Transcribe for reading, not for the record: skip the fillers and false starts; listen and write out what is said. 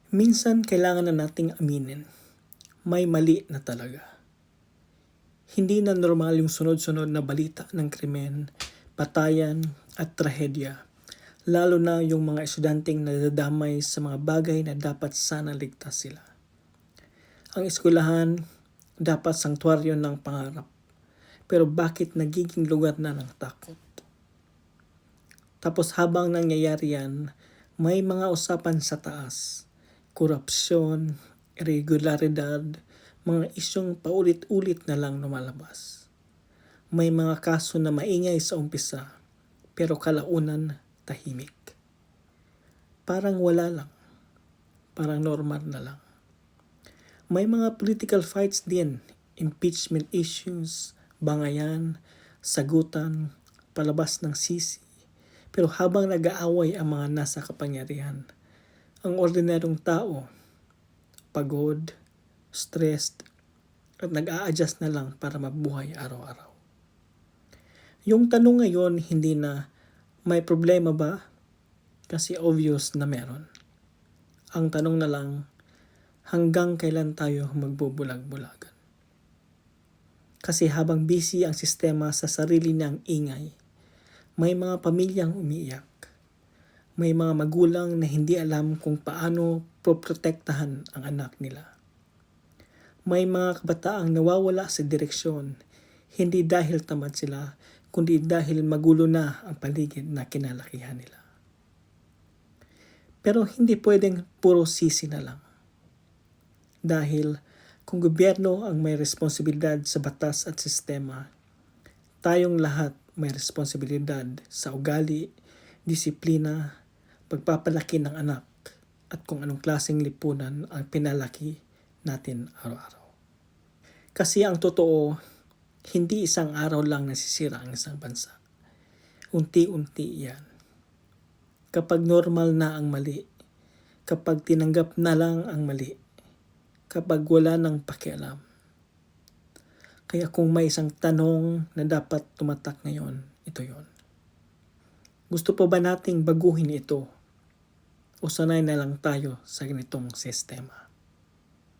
Minsan kailangan na nating aminin, may mali na talaga. Hindi na normal yung sunod-sunod na balita ng krimen, patayan at trahedya. Lalo na yung mga estudyanteng nadadamay sa mga bagay na dapat sana ligtas sila. Ang eskwelahan dapat sanktuaryo ng pangarap. Pero bakit nagiging lugar na ng takot? Tapos habang nangyayari yan, may mga usapan sa taas. Korupsyon, irregularidad, mga isyong paulit-ulit na lang lumalabas. May mga kaso na maingay sa umpisa, pero kalaunan tahimik. Parang wala lang, parang normal na lang. May mga political fights din, impeachment issues, bangayan, sagutan, palabas ng sisi. Pero habang nag-aaway ang mga nasa kapangyarihan, ang ordinaryong tao, pagod, stressed, at nag-a-adjust na lang para mabuhay araw-araw. Yung tanong ngayon hindi na may problema ba? Kasi obvious na meron. Ang tanong na lang, hanggang kailan tayo magbubulag-bulagan? Kasi habang busy ang sistema sa sarili niyang ingay, may mga pamilyang umiiyak. May mga magulang na hindi alam kung paano poprotektahan ang anak nila. May mga kabataang nawawala sa direksyon, hindi dahil tamad sila, kundi dahil magulo na ang paligid na kinalakihan nila. Pero hindi pwedeng puro sisi na lang. Dahil kung gobyerno ang may responsibilidad sa batas at sistema, tayong lahat may responsibilidad sa ugali, disiplina, pagpapalaki ng anak, at kung anong klaseng lipunan ang pinalaki natin araw-araw. Kasi ang totoo, hindi isang araw lang nasisira ang isang bansa. Unti-unti yan. Kapag normal na ang mali, kapag tinanggap na lang ang mali, kapag wala nang pakialam. Kaya kung may isang tanong na dapat tumatak ngayon, ito yon. Gusto pa ba nating baguhin ito? O sanay na lang tayo sa ganitong sistema?